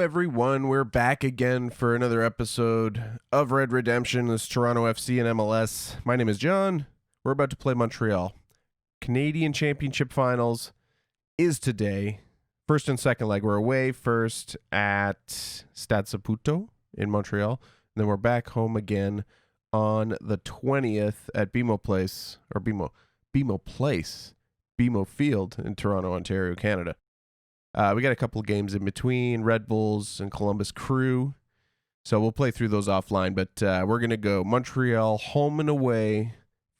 everyone. We're back again for another episode of Red Redemption. This is Toronto FC and MLS. My name is John. We're about to play Montreal. Canadian Championship Finals is today. First and second leg. We're away first at Stade Saputo in Montreal. And then we're back home again on the 20th at BMO Field in Toronto, Ontario, Canada. We got a couple of games in between, Red Bulls and Columbus Crew. So we'll play through those offline, but we're going to go Montreal home and away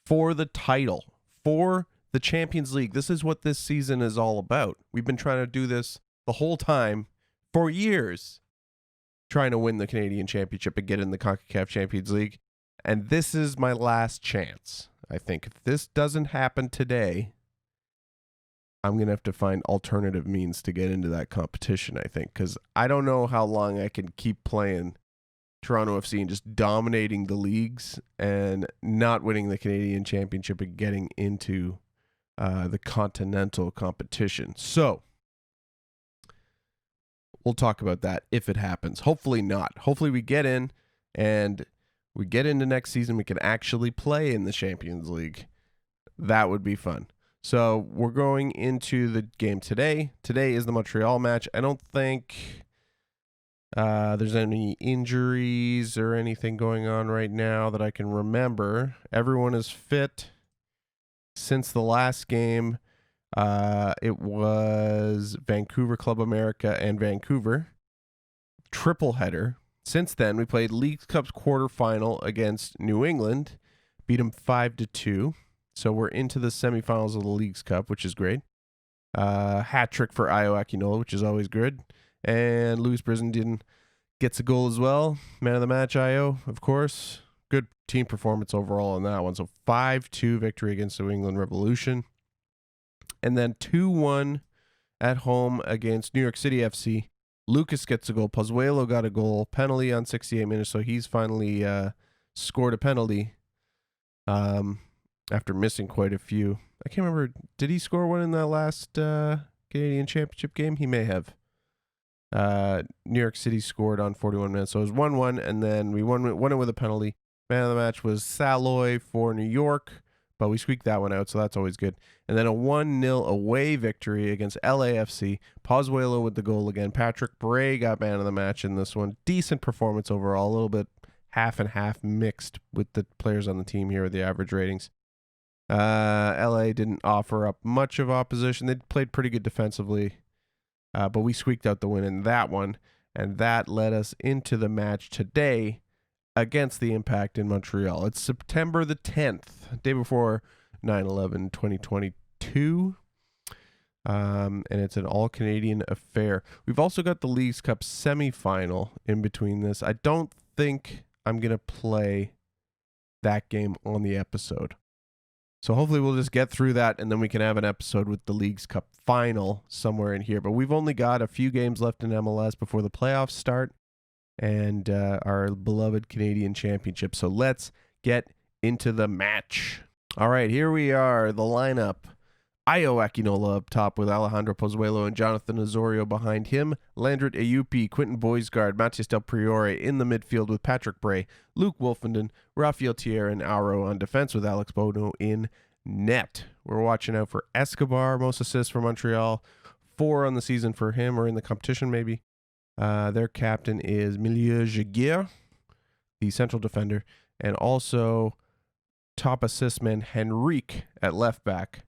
for the title, for the Champions League. This is what this season is all about. We've been trying to do this the whole time for years, trying to win the Canadian Championship and get in the CONCACAF Champions League. And this is my last chance. I think if this doesn't happen today, I'm going to have to find alternative means to get into that competition, I think, because I don't know how long I can keep playing Toronto FC and just dominating the leagues and not winning the Canadian Championship and getting into the continental competition. So we'll talk about that if it happens. Hopefully not. Hopefully we get in and we get into next season. We can actually play in the Champions League. That would be fun. So we're going into the game today. Today is the Montreal match. I don't think there's any injuries or anything going on right now that I can remember. Everyone is fit. Since the last game, it was Vancouver Club America and Vancouver. Triple header. Since then, we played League Cup's quarterfinal against New England. Beat them 5-2. So we're into the semifinals of the Leagues Cup, which is great. Hat trick for Ayo Akinola, which is always good. And Louis Brizendine gets a goal as well. Man of the match, Ayo, of course. Good team performance overall in that one. So 5-2 victory against the New England Revolution. And then 2-1 at home against New York City FC. Lucas gets a goal. Pozuelo got a goal. Penalty on 68 minutes. So he's finally scored a penalty. After missing quite a few. I can't remember. Did he score one in that last Canadian Championship game? He may have. New York City scored on 41 minutes. So it was 1-1, and then we won it with a penalty. Man of the match was Saloy for New York, but we squeaked that one out, so that's always good. And then a 1-0 away victory against LAFC. Pozuelo with the goal again. Patrick Bray got man of the match in this one. Decent performance overall. A little bit half and half mixed with the players on the team here with the average ratings. LA didn't offer up much of opposition. They played pretty good defensively, but we squeaked out the win in that one, and that led us into the match today against the Impact in Montreal. It's September the 10th, day before 9/11/2022, and it's an all-Canadian affair. We've also got the Leagues Cup semifinal in between this. I don't think I'm going to play that game on the episode. So hopefully we'll just get through that, and then we can have an episode with the Leagues Cup final somewhere in here. But we've only got a few games left in MLS before the playoffs start and our beloved Canadian Championship. So let's get into the match. All right, here we are, the lineup. Ayo Akinola up top with Alejandro Pozuelo and Jonathan Osorio behind him. Landret Ayupi, Quentin Boisgard, Matias Del Priore in the midfield with Patrick Bray, Luke Wolfenden, Rafael Thierry, and Auro on defense with Alex Bono in net. We're watching out for Escobar, most assists for Montreal. 4 on the season for him, or in the competition maybe. Their captain is Milieu Jaguar, the central defender, and also top assist man Henrique at left back.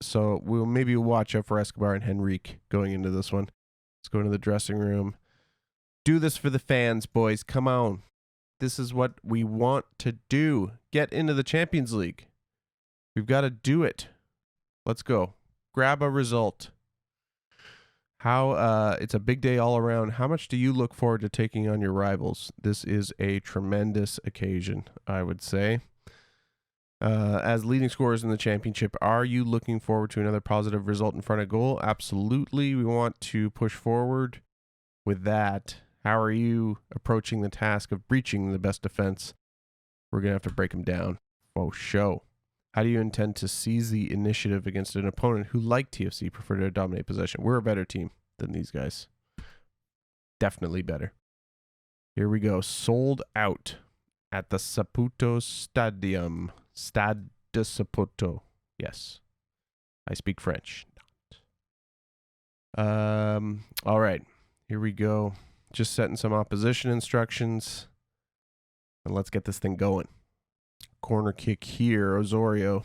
So we'll maybe watch out for Escobar and Henrique going into this one. Let's go into the dressing room. Do this for the fans, boys. Come on. This is what we want to do. Get into the Champions League. We've got to do it. Let's go. Grab a result. It's a big day all around. How much do you look forward to taking on your rivals? This is a tremendous occasion, I would say. As leading scorers in the championship, are you looking forward to another positive result in front of goal? Absolutely. We want to push forward with that. How are you approaching the task of breaching the best defense? We're going to have to break them down. Oh, show. How do you intend to seize the initiative against an opponent who, like TFC, prefer to dominate possession? We're a better team than these guys. Definitely better. Here we go. Sold out at the Saputo Stadium. Stade de Saputo. Yes. I speak French. All right. Here we go. Just setting some opposition instructions. And let's get this thing going. Corner kick here. Osorio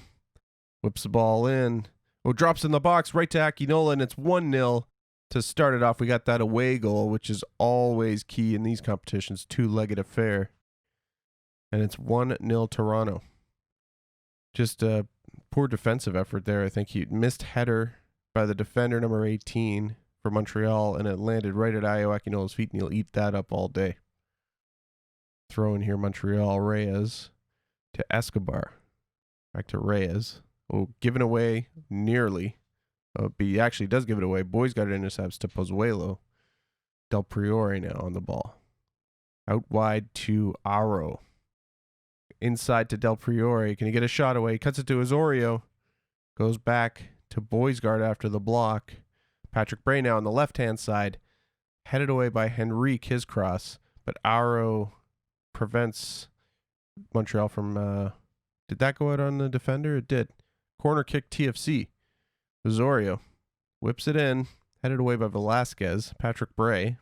whips the ball in. Oh, drops in the box right to Akinola, and it's 1-0 to start it off. We got that away goal, which is always key in these competitions. Two-legged affair. And it's 1-0 Toronto. Just a poor defensive effort there. I think he missed header by the defender, number 18, for Montreal, and it landed right at Ayo Akinola's feet, and he'll eat that up all day. Throw in here, Montreal. Reyes to Escobar. Back to Reyes. Oh, given away nearly. But he actually does give it away. Boys got it intercepts to Pozuelo. Del Priore now on the ball. Out wide to Aro. Inside to Del Priore. Can he get a shot away? Cuts it to Osorio. Goes back to Boysgard after the block. Patrick Bray now on the left-hand side. Headed away by Henrique, his cross. But Aro prevents Montreal from... did that go out on the defender? It did. Corner kick TFC. Osorio whips it in. Headed away by Velasquez. Patrick Bray.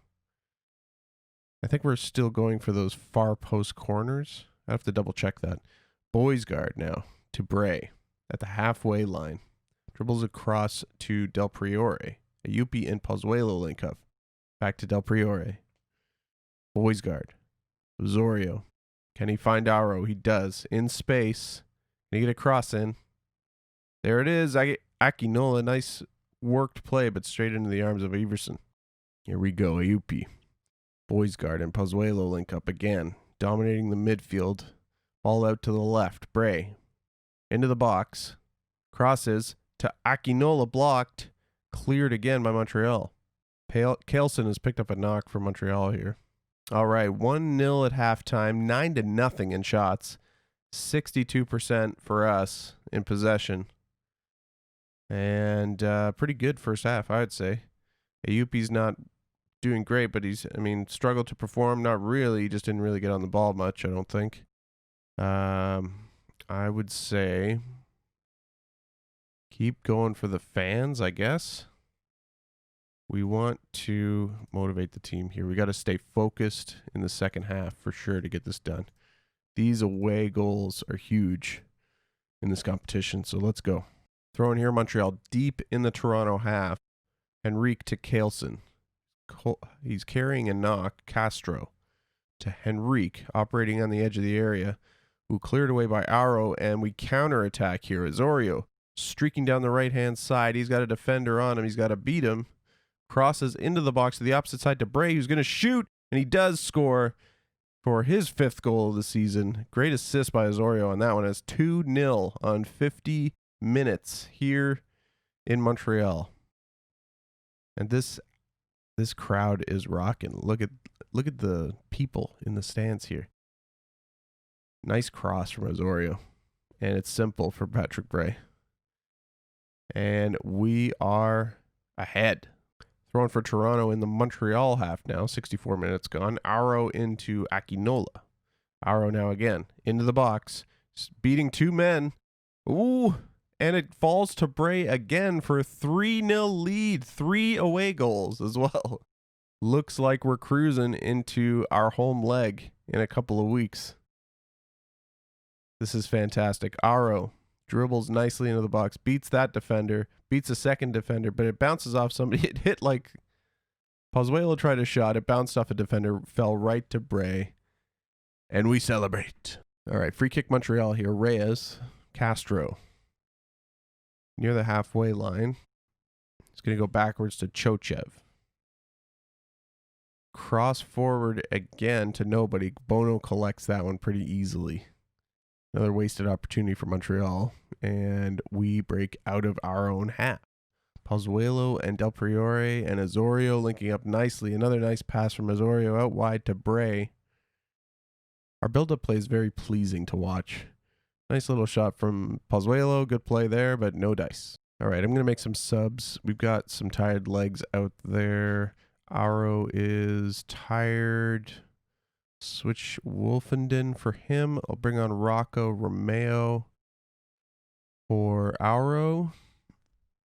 I think we're still going for those far post corners. I have to double check that. Boysgard now to Bray at the halfway line. Dribbles across to Del Priore. A Yupi and Pozuelo link up. Back to Del Priore. Boysgard. Osorio. Can he find Aro? He does. In space. Can he get a cross in? There it is. Akinola. Nice worked play, but straight into the arms of Everson. Here we go. Ayupi. Boysgard and Pozuelo link up again. Dominating the midfield. Ball out to the left. Bray. Into the box. Crosses to Akinola, blocked. Cleared again by Montreal. Kaelson has picked up a knock for Montreal here. All right. 1-0 at halftime. 9-0 in shots. 62% for us in possession. And pretty good first half, I would say. Ayupi's not doing great, but struggled to perform. Not really. He just didn't really get on the ball much, I don't think. I would say keep going for the fans, I guess. We want to motivate the team here. We got to stay focused in the second half for sure to get this done. These away goals are huge in this competition, so let's go. Throwing here Montreal deep in the Toronto half. Henrique to Kaelson. He's carrying a knock. Castro to Henrique, operating on the edge of the area, who cleared away by Aro, and we counterattack here. Osorio streaking down the right-hand side. He's got a defender on him. He's got to beat him. Crosses into the box to the opposite side to Bray, who's going to shoot, and he does score for his 5th goal of the season. Great assist by Osorio on that one. It's 2-0 on 50 minutes here in Montreal. And this crowd is rocking. Look at the people in the stands here. Nice cross from Osorio. And it's simple for Patrick Bray. And we are ahead. Throwing for Toronto in the Montreal half now. 64 minutes gone. Aro into Akinola. Aro now again. Into the box. Beating 2 men. Ooh. And it falls to Bray again for a 3-0 lead. 3 away goals as well. Looks like we're cruising into our home leg in a couple of weeks. This is fantastic. Aro dribbles nicely into the box, beats that defender, beats a second defender, but it bounces off somebody. It hit like Pozuelo tried a shot. It bounced off a defender, fell right to Bray, and we celebrate. All right, free kick Montreal here. Reyes, Castro. Near the halfway line. It's going to go backwards to Chochev. Cross forward again to nobody. Bono collects that one pretty easily. Another wasted opportunity for Montreal. And we break out of our own half. Pozuelo and Del Priore and Osorio linking up nicely. Another nice pass from Osorio out wide to Bray. Our build-up play is very pleasing to watch. Nice little shot from Pozuelo. Good play there, but no dice. All right, I'm going to make some subs. We've got some tired legs out there. Aro is tired. Switch Wolfenden for him. I'll bring on Rocco Romeo for Aro.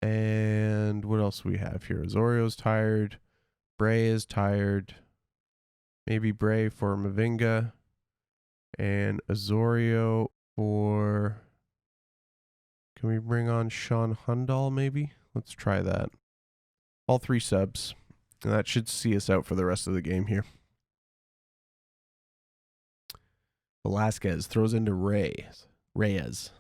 And what else do we have here? Azorio's tired. Bray is tired. Maybe Bray for Mavinga. And Azorio for... Can we bring on Sean Hundal maybe? Let's try that. All 3 subs. And that should see us out for the rest of the game here. Velasquez throws into Reyes.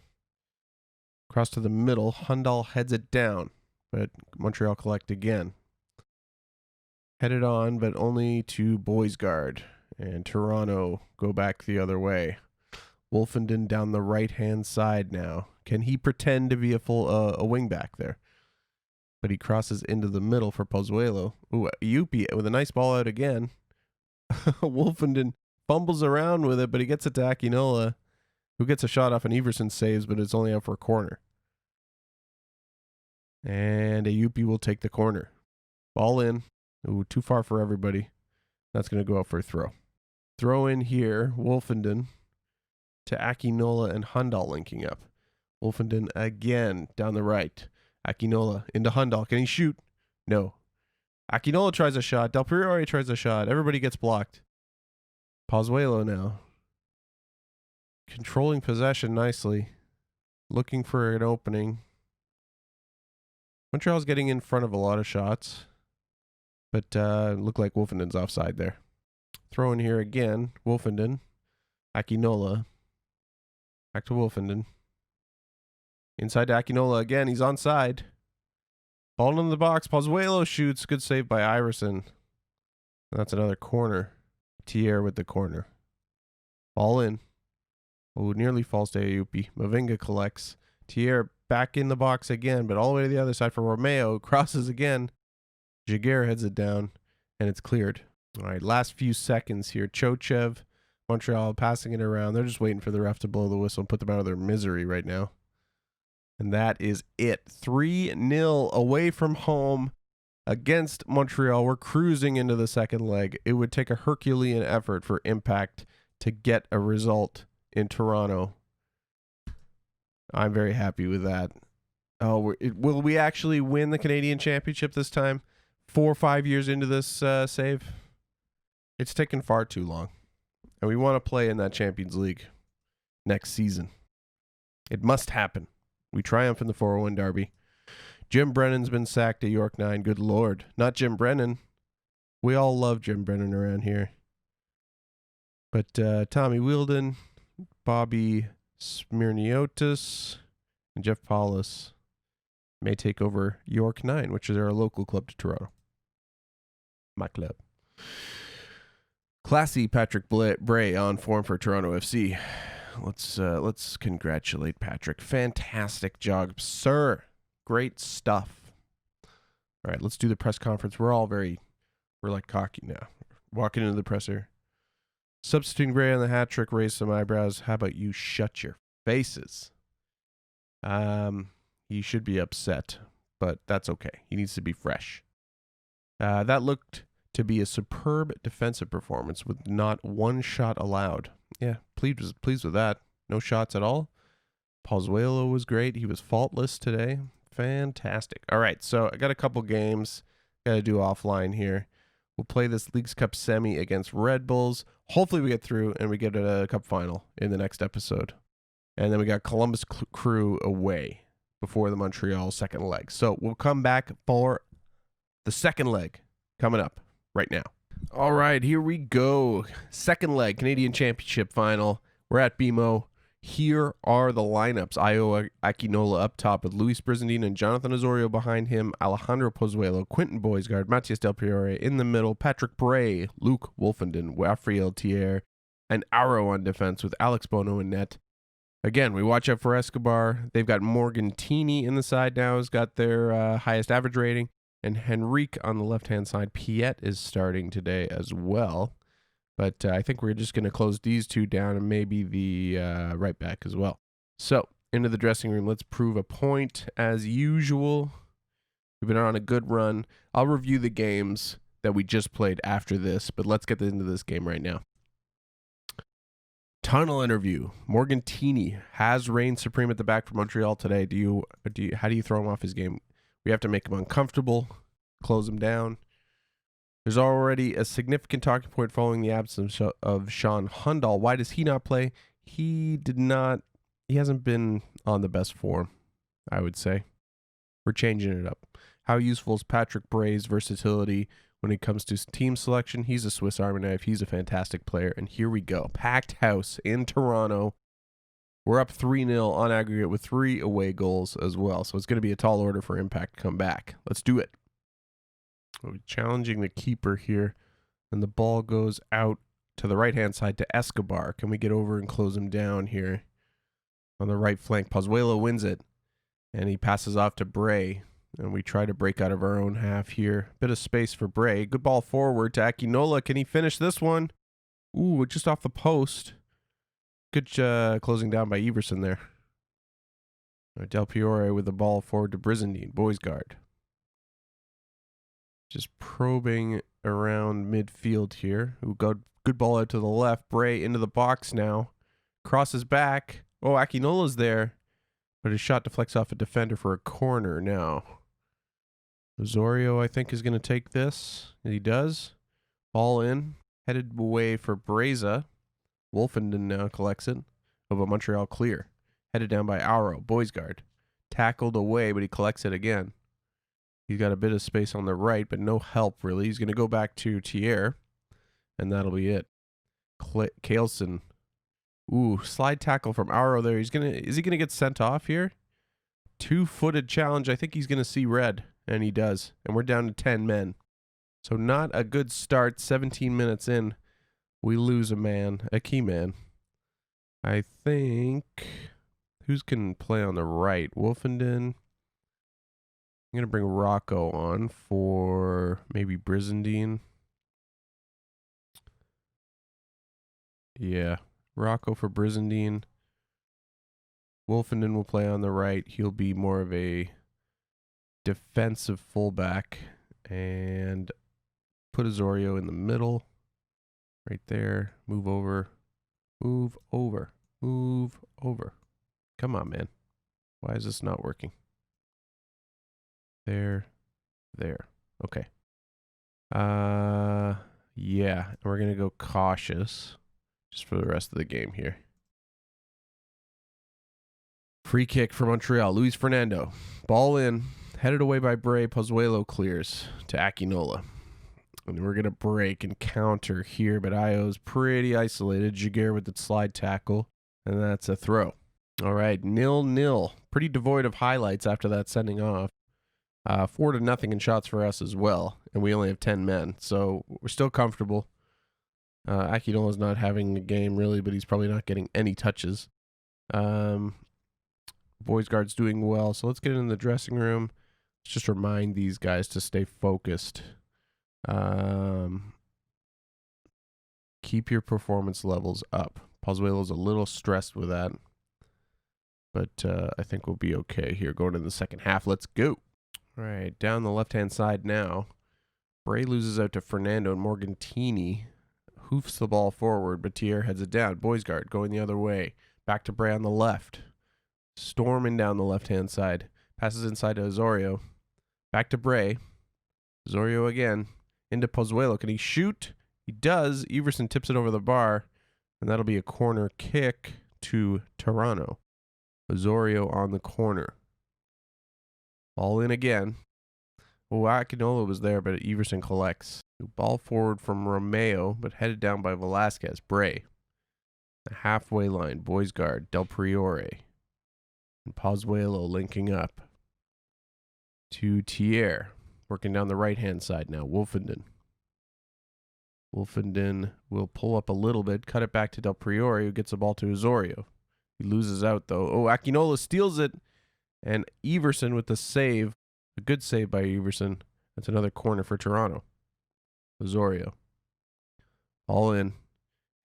Cross to the middle. Hundal heads it down. But Montreal collect again. Headed on, but only to Boysguard. And Toronto go back the other way. Wolfenden down the right-hand side now. Can he pretend to be a full a wing back there? But he crosses into the middle for Pozuelo. Ooh, Yuppie with a nice ball out again. Wolfenden fumbles around with it, but he gets it to Akinola, who gets a shot off and Everson saves, but it's only out for a corner. And Yuppie will take the corner. Ball in. Ooh, too far for everybody. That's going to go out for a throw. Throw in here, Wolfenden to Akinola and Hundal linking up. Wolfenden again down the right. Akinola into Hundal. Can he shoot? No. Akinola tries a shot. Del Priore tries a shot. Everybody gets blocked. Pozuelo now. Controlling possession nicely. Looking for an opening. Montreal's getting in front of a lot of shots. But looked like Wolfenden's offside there. Throw in here again. Wolfenden. Akinola. Back to Wolfenden. Inside to Akinola again. He's onside. Ball in the box. Pozuelo shoots. Good save by Iverson. And that's another corner. Thier with the corner. Ball in. Oh, nearly falls to Ayupi. Mavinga collects. Thier back in the box again, but all the way to the other side for Romeo. Crosses again. Jaguar heads it down, and it's cleared. All right, last few seconds here. Chochev, Montreal passing it around. They're just waiting for the ref to blow the whistle and put them out of their misery right now. And that is it. 3-0 away from home against Montreal. We're cruising into the second leg. It would take a Herculean effort for Impact to get a result in Toronto. I'm very happy with that. Oh, will we actually win the Canadian Championship this time? 4 or 5 years into this save? It's taken far too long. And we want to play in that Champions League next season. It must happen. We triumph in the 401 derby. Jim Brennan's been sacked at York 9. Good Lord. Not Jim Brennan. We all love Jim Brennan around here. But Tommy Wheeldon, Bobby Smirniotis, and Jeff Paulus may take over York 9, which is our local club to Toronto. My club. Classy Patrick Bray on form for Toronto FC. Let's congratulate Patrick. Fantastic job, sir. Great stuff. All right, let's do the press conference. We're like cocky now. Walking into the presser. Substituting Bray on the hat trick, raise some eyebrows. How about you shut your faces? He should be upset, but that's okay. He needs to be fresh. That looked to be a superb defensive performance with not one shot allowed. Yeah, pleased with that. No shots at all. Pozuelo was great. He was faultless today. Fantastic. All right, so I got a couple games. Got to do offline here. We'll play this Leagues Cup semi against Red Bulls. Hopefully we get through and we get a cup final in the next episode. And then we got Columbus Crew away before the Montreal second leg. So we'll come back for the second leg coming up right now. All right, here we go. Second leg, Canadian Championship final. We're at BMO. Here are the lineups. Io Akinola up top with Luis Brizendine and Jonathan Azorio behind him. Alejandro Pozuelo, Quentin Boysguard, Matias Del Priore in the middle. Patrick Bray, Luke Wolfenden, Rafael Thier, and Aro on defense with Alex Bono in net. Again, we watch out for Escobar. They've got Morgan Tini in the side now, has got their highest average rating. And Henrique on the left-hand side. Piet is starting today as well. But I think we're just going to close these two down and maybe the right back as well. So, into the dressing room. Let's prove a point as usual. We've been on a good run. I'll review the games that we just played after this, but let's get into this game right now. Tunnel interview. Morgantini has reigned supreme at the back for Montreal today. How do you throw him off his game? We have to make him uncomfortable, close him down. There's already a significant talking point following the absence of Sean Hundal. Why does he not play? He hasn't been on the best form, I would say. We're changing it up. How useful is Patrick Bray's versatility when it comes to team selection? He's a Swiss Army knife. He's a fantastic player. And here we go. Packed house in Toronto. We're up 3-0 on aggregate with 3 away goals as well. So it's going to be a tall order for Impact to come back. Let's do it. We'll be challenging the keeper here. And the ball goes out to the right-hand side to Escobar. Can we get over and close him down here on the right flank? Pozuelo wins it. And he passes off to Bray. And we try to break out of our own half here. Bit of space for Bray. Good ball forward to Akinola. Can he finish this one? Ooh, just off the post. Good closing down by Everson there. Del Priore with the ball forward to Brizendine. Boys guard. Just probing around midfield here. Ooh, good ball out to the left. Bray into the box now. Crosses back. Oh, Akinola's there. But his shot deflects off a defender for a corner now. Osorio, I think, is going to take this. He does. Ball in. Headed away for Breza. Wolfenden now collects it. Oh, but Montreal clear. Headed down by Auro. Boys guard. Tackled away, but he collects it again. He's got a bit of space on the right, but no help, really. He's going to go back to Thier, and that'll be it. Kaleson. Ooh, slide tackle from Auro there. Is he gonna get sent off here? 2-footed challenge. I think he's gonna see red, and he does. And we're down to 10 men. So not a good start. 17 minutes in, we lose a key man. I think who's can play on the right? Wolfenden. I'm gonna bring Rocco on for maybe Brizendine. Yeah. Rocco for Brizendine. Wolfenden will play on the right. He'll be more of a defensive fullback. And put Osorio in the middle. Right there. Move over. Move over. Move over. Come on, man. Why is this not working? There. There. Okay. Yeah. We're going to go cautious. Just for the rest of the game here. Free kick for Montreal. Luis Fernando. Ball in. Headed away by Bray. Pozuelo clears to Akinola. And we're going to break and counter here. But Io's pretty isolated. Jaguar with the slide tackle. And that's a throw. All right. 0-0. Pretty devoid of highlights after that sending off. 4-0 in shots for us as well. And we only have 10 men. So we're still comfortable. Akinola's not having a game really, but he's probably not getting any touches. Boys guard's doing well, so let's get in the dressing room. Let's just remind these guys to stay focused. Keep your performance levels up. Pozuelo's a little stressed with that, but I think we'll be okay here going into the second half. Let's go. All right, down the left-hand side now. Bray loses out to Fernando and Morgantini. Hoofs the ball forward, but Thier heads it down. Boys guard going the other way. Back to Bray on the left. Storming down the left-hand side. Passes inside to Osorio. Back to Bray. Osorio again. Into Pozuelo. Can he shoot? He does. Everson tips it over the bar. And that'll be a corner kick to Toronto. Osorio on the corner. Ball in again. Oh, Akinola was there, but Everson collects. Ball forward from Romeo, but headed down by Velasquez. Bray. The halfway line. Boys guard. Del Priore. And Pozuelo linking up to Thier. Working down the right-hand side now. Wolfenden. Wolfenden will pull up a little bit. Cut it back to Del Priore, who gets the ball to Osorio. He loses out, though. Oh, Akinola steals it. And Everson with the save. A good save by Everson. That's another corner for Toronto. Osorio. All in.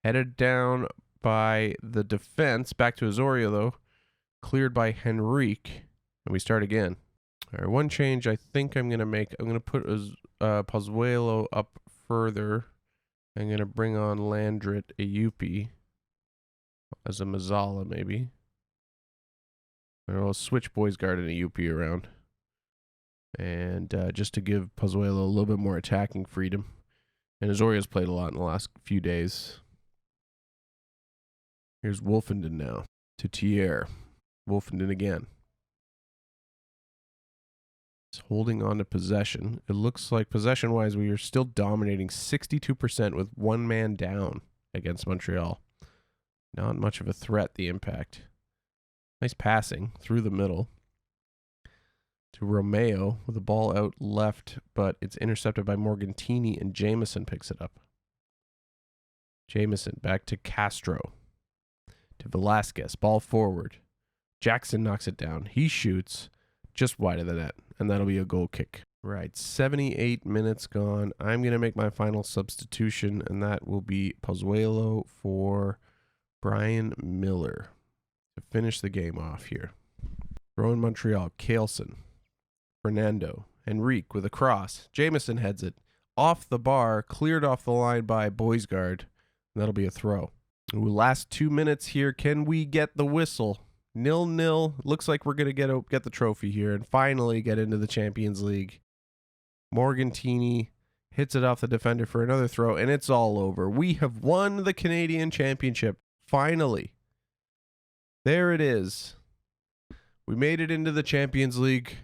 Headed down by the defense. Back to Osorio, though. Cleared by Henrique. And we start again. All right, one change I think I'm going to make. I'm going to put Pozuelo up further. I'm going to bring on Landrit Ayupi as a Mazzala, maybe. I'll switch Boysguard and Ayupi around. And just to give Pozuelo a little bit more attacking freedom. And Azorio's played a lot in the last few days. Here's Wolfenden now to Thier. Wolfenden again. It's holding on to possession. It looks like possession-wise we are still dominating 62% with one man down against Montreal. Not much of a threat, the Impact. Nice passing through the middle to Romeo with the ball out left, but it's intercepted by Morgantini, and Jameson picks it up. Jameson back to Castro. To Velasquez. Ball forward. Jackson knocks it down. He shoots just wide of the net, and that'll be a goal kick. Right, 78 minutes gone. I'm going to make my final substitution, and that will be Pozuelo for Brian Miller to finish the game off here. Throwing Montreal, Kaelson, Fernando, Henrique with a cross. Jameson heads it off the bar, cleared off the line by Boysguard, and that'll be a throw. Ooh, last 2 minutes here. Can we get the whistle? 0-0. Looks like we're going to get the trophy here and finally get into the Champions League. Morgantini hits it off the defender for another throw, and it's all over. We have won the Canadian Championship. Finally. There it is. We made it into the Champions League.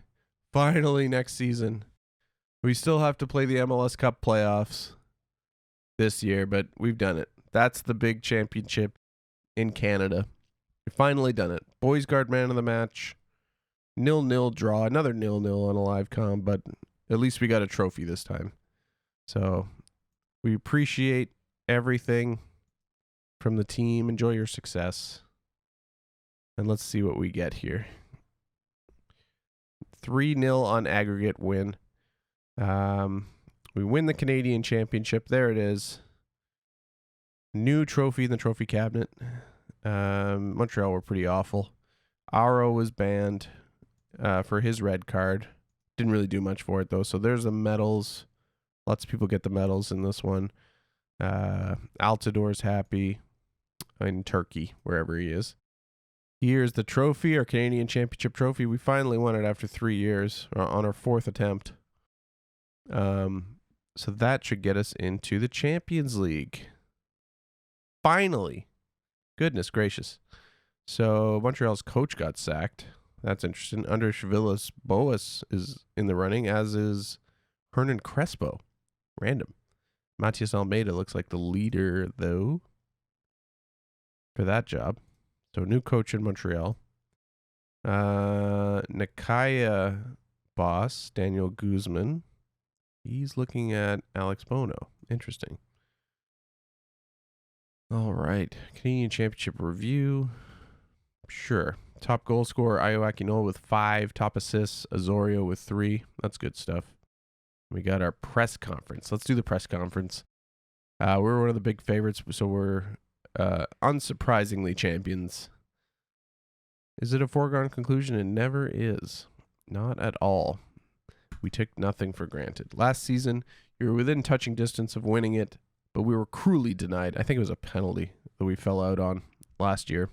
Finally next season. We still have to play the MLS Cup playoffs this year, but we've done it. That's the big championship in Canada. We've finally done it. Boysguard man of the match. 0-0 draw. Another 0-0 on a live comm, but at least we got a trophy this time. So we appreciate everything from the team. Enjoy your success. And let's see what we get here. 3-0 on aggregate win. We win the Canadian Championship. There it is. New trophy in the trophy cabinet. Montreal were pretty awful. Aro was banned for his red card. Didn't really do much for it, though. So there's the medals. Lots of people get the medals in this one. Altidor's happy in Turkey, wherever he is. Here's the trophy, our Canadian Championship trophy. We finally won it after 3 years, on our 4th attempt. So that should get us into the Champions League. Finally. Goodness gracious. So Montreal's coach got sacked. That's interesting. Andres Villas-Boas is in the running, as is Hernan Crespo. Random. Matias Almeida looks like the leader, though, for that job. So new coach in Montreal. Nakaya boss, Daniel Guzman. He's looking at Alex Bono. Interesting. All right. Canadian Championship review. Sure. Top goal scorer, Ayo Akinola with 5. Top assists, Azorio with 3. That's good stuff. We got our press conference. Let's do the press conference. We're one of the big favorites, so we're unsurprisingly champions. Is it a foregone conclusion? It never is. Not at all. We took nothing for granted. Last season, you were within touching distance of winning it, but we were cruelly denied. I think it was a penalty that we fell out on last year.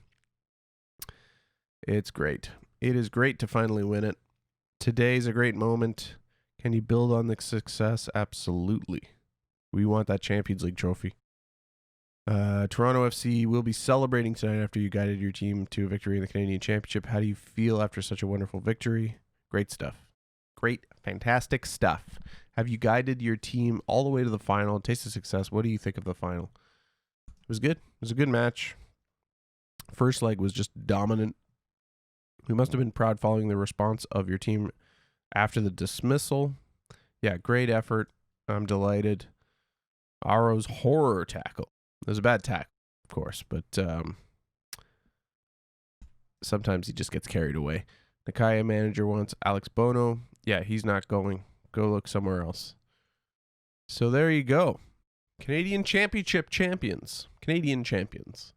It's great. It is great to finally win it. Today's a great moment. Can you build on the success? Absolutely. We want that Champions League trophy. Toronto FC will be celebrating tonight after you guided your team to a victory in the Canadian Championship. How do you feel after such a wonderful victory? Great stuff. Great, fantastic stuff. Have you guided your team all the way to the final? Taste of success. What do you think of the final? It was good. It was a good match. First leg was just dominant. We must have been proud following the response of your team after the dismissal. Yeah, great effort. I'm delighted. Aro's horror tackle. It was a bad tackle, of course, but sometimes he just gets carried away. Nakaya manager wants Alex Bono. Yeah, he's not going. Go look somewhere else. So there you go. Canadian Championship champions. Canadian champions.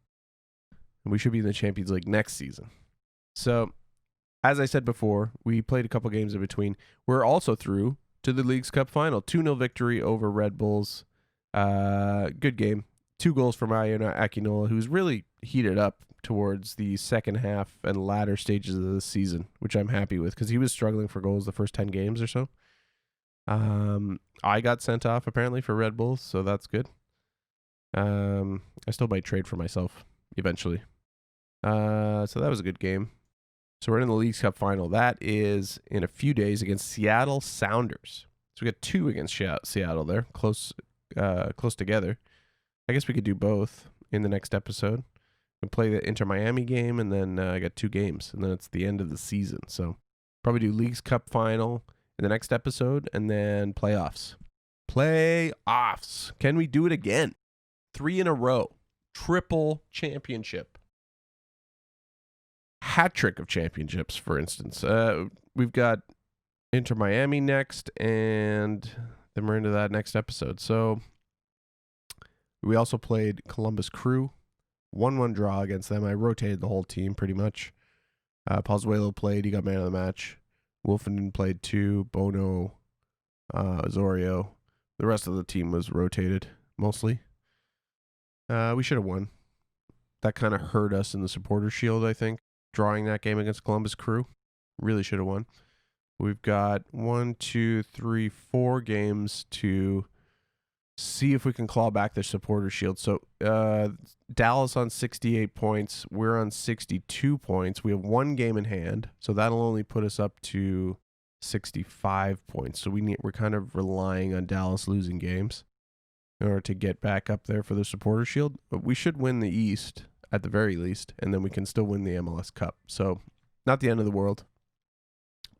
And we should be in the Champions League next season. So as I said before, we played a couple games in between. We're also through to the League's Cup final. 2-0 victory over Red Bulls. Good game. 2 goals from Ayona Akinola, who's really heated up towards the second half and latter stages of the season, which I'm happy with because he was struggling for goals the first 10 games or so. I got sent off apparently for Red Bulls, so that's good. I still might trade for myself eventually. So that was a good game. So we're in the League's Cup final. That is in a few days against Seattle Sounders. So we got 2 against Seattle there, close together. I guess we could do both in the next episode. We play the Inter Miami game, and then I got 2 games, and then it's the end of the season. So probably do League's Cup final in the next episode, and then playoffs. Playoffs. Can we do it again? 3 in a row. Triple championship. Hat trick of championships, for instance. We've got Inter Miami next, and then we're into that next episode. So we also played Columbus Crew. 1-1 draw against them. I rotated the whole team pretty much. Pozuelo played. He got man of the match. Wolfenden played 2. Bono, Zorio. The rest of the team was rotated mostly. We should have won. That kind of hurt us in the Supporters' Shield, I think. Drawing that game against Columbus Crew. Really should have won. We've got 4 games to see if we can claw back their Supporters' Shield. So Dallas on 68 points. We're on 62 points. We have 1 game in hand, so that'll only put us up to 65 points. So we're kind of relying on Dallas losing games in order to get back up there for the Supporters' Shield. But we should win the East at the very least, and then we can still win the MLS Cup. So not the end of the world.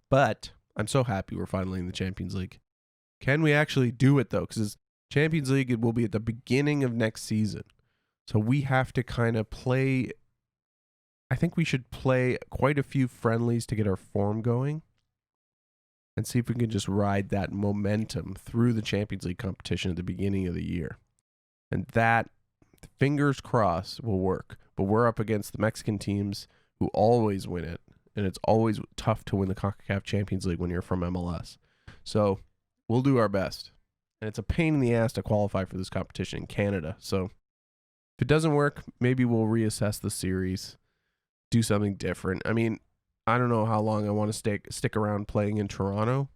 But I'm so happy we're finally in the Champions League. Can we actually do it, though? Because Champions League, it will be at the beginning of next season. So we have to kind of play. I think we should play quite a few friendlies to get our form going and see if we can just ride that momentum through the Champions League competition at the beginning of the year. And that, fingers crossed, will work. But we're up against the Mexican teams who always win it. And it's always tough to win the CONCACAF Champions League when you're from MLS. So we'll do our best. And it's a pain in the ass to qualify for this competition in Canada. So if it doesn't work, maybe we'll reassess the series, do something different. I mean, I don't know how long I want to stick around playing in Toronto.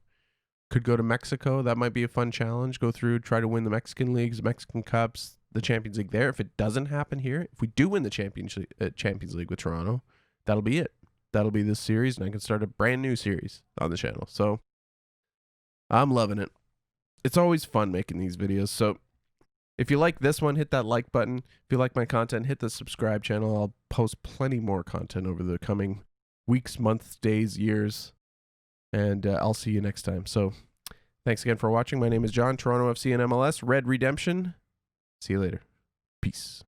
Could go to Mexico. That might be a fun challenge. Go through, try to win the Mexican leagues, Mexican Cups, the Champions League there. If it doesn't happen here, if we do win the Champions League with Toronto, that'll be it. That'll be this series, and I can start a brand new series on the channel. So I'm loving it. It's always fun making these videos. So if you like this one, hit that like button. If you like my content, hit the subscribe channel. I'll post plenty more content over the coming weeks, months, days, years. And I'll see you next time. So thanks again for watching. My name is John, Toronto FC and MLS, Red Redemption. See you later. Peace.